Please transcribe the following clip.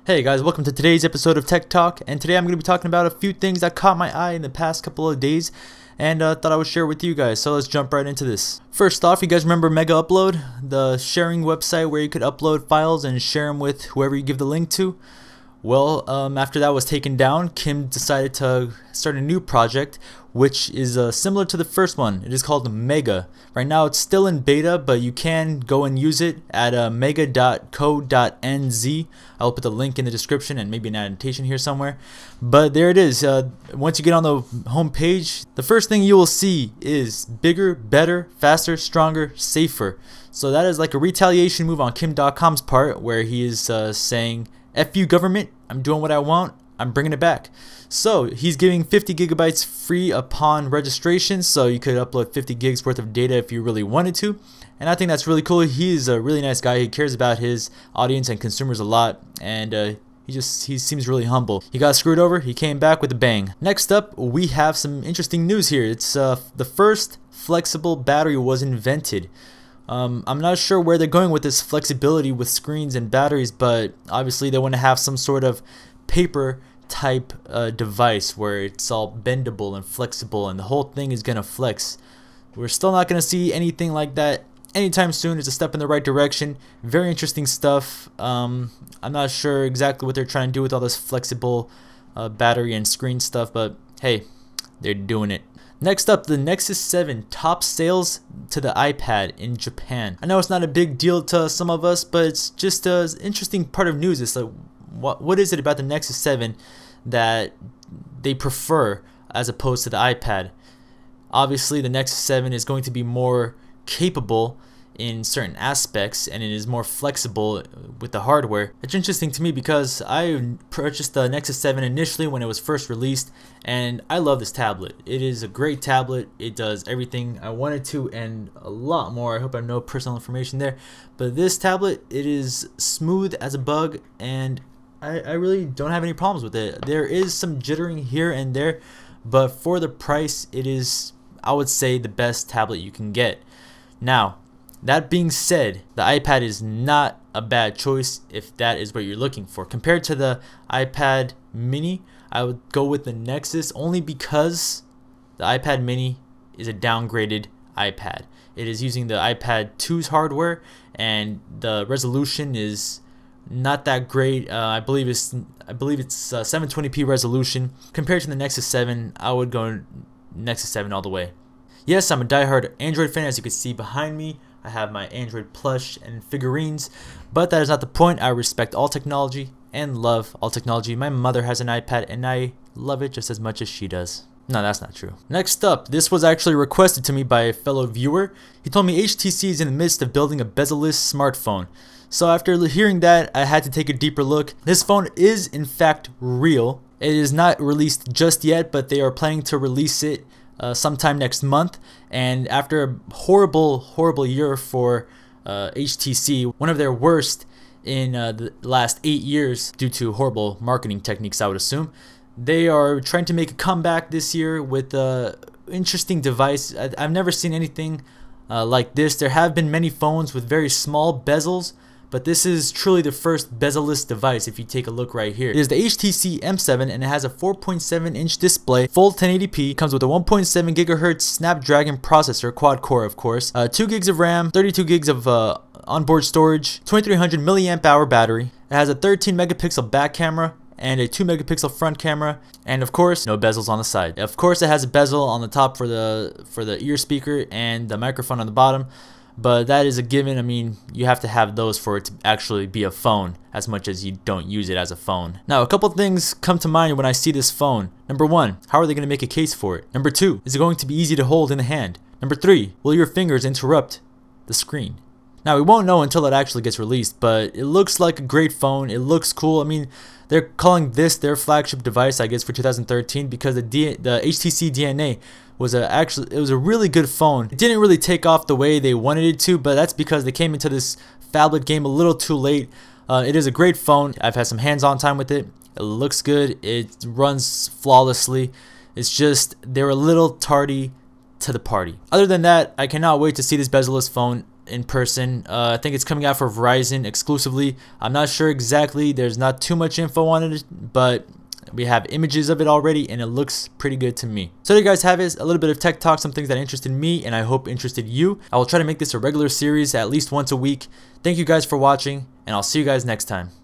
Hey guys, welcome to today's episode of Tech Talk, and today I'm going to be talking about a few things that caught my eye in the past couple of days and thought I would share with you guys. So let's jump right into this. First off, you guys remember Mega Upload, the sharing website where you could upload files and share them with whoever you give the link to? Well, after that was taken down, Kim decided to start a new project, which is similar to the first one. It is called Mega. Right now it's still in beta, but you can go and use it at mega.co.nz. I'll put the link in the description and maybe an annotation here somewhere. But there it is. Once you get on the home page, the first thing you will see is bigger, better, faster, stronger, safer. So that is like a retaliation move on Kim.com's part, where he is saying, F you government, I'm doing what I want, I'm bringing it back. So he's giving 50 gigabytes free upon registration, so you could upload 50 gigs worth of data if you really wanted to. And I think that's really cool. He's a really nice guy. He cares about his audience and consumers a lot, and he seems really humble. He got screwed over, he came back with a bang. Next up, we have some interesting news here. It's the first flexible battery was invented. I'm not sure where they're going with this flexibility with screens and batteries, but obviously they want to have some sort of paper type device where it's all bendable and flexible and the whole thing is gonna flex. We're still not gonna see anything like that anytime soon. It's a step in the right direction. Very interesting stuff. I'm not sure exactly what they're trying to do with all this flexible battery and screen stuff, but hey, they're doing it. Next up, the Nexus 7 tops sales to the iPad in Japan. I know it's not a big deal to some of us, but it's just an interesting part of news. It's like, what is it about the Nexus 7 that they prefer as opposed to the iPad? Obviously, the Nexus 7 is going to be more capable in certain aspects, and it is more flexible with the hardware. It's interesting to me because I purchased the Nexus 7 initially when it was first released, and I love this tablet. It is a great tablet. It does everything I wanted to and a lot more. I hope I have no personal information there, but this tablet, it is smooth as a bug, and I really don't have any problems with it. There is some jittering here and there, but for the price, it is, I would say, the best tablet you can get. Now, that being said, the iPad is not a bad choice if that is what you're looking for. Compared to the iPad mini, I would go with the Nexus only because the iPad mini is a downgraded iPad. It is using the iPad 2's hardware, and the resolution is not that great. I believe it's 720p resolution. Compared to the Nexus 7, I would go Nexus 7 all the way. Yes, I'm a diehard Android fan, as you can see behind me. I have my Android plush and figurines, but that is not the point. I respect all technology and love all technology. My mother has an iPad and I love it just as much as she does. No, that's not true. Next up, this was actually requested to me by a fellow viewer. He told me HTC is in the midst of building a bezel-less smartphone. So after hearing that, I had to take a deeper look. This phone is in fact real. It is not released just yet, but they are planning to release it sometime next month. And after a horrible year for HTC, one of their worst in the last 8 years due to horrible marketing techniques, I would assume, they are trying to make a comeback this year with an interesting device. I've never seen anything like this. There have been many phones with very small bezels, but this is truly the first bezel-less device. If you take a look right here, it is the HTC M7, and it has a 4.7-inch display, full 1080p, comes with a 1.7 gigahertz Snapdragon processor, quad core of course, 2 gigs of RAM, 32 gigs of onboard storage, 2300 milliamp hour battery. It has a 13 megapixel back camera and a 2 megapixel front camera, and of course no bezels on the side. Of course it has a bezel on the top for the ear speaker and the microphone on the bottom, but that is a given. I mean, you have to have those for it to actually be a phone, as much as you don't use it as a phone. Now, a couple things come to mind when I see this phone. Number one, how are they going to make a case for it? Number two, is it going to be easy to hold in the hand? Number three, will your fingers interrupt the screen? Now, we won't know until it actually gets released, but it looks like a great phone. It looks cool. I mean, they're calling this their flagship device, I guess, for 2013 because the HTC DNA was it was a really good phone. It didn't really take off the way they wanted it to, but that's because they came into this phablet game a little too late. It is a great phone. I've had some hands-on time with it. It looks good. It runs flawlessly. It's just they're a little tardy to the party. Other than that, I cannot wait to see this bezel-less phone in person. I think it's coming out for Verizon exclusively. I'm not sure exactly. There's not too much info on it, but we have images of it already and it looks pretty good to me. So there you guys have it, a little bit of tech talk, some things that interested me and I hope interested you. I will try to make this a regular series at least once a week. Thank you guys for watching and I'll see you guys next time.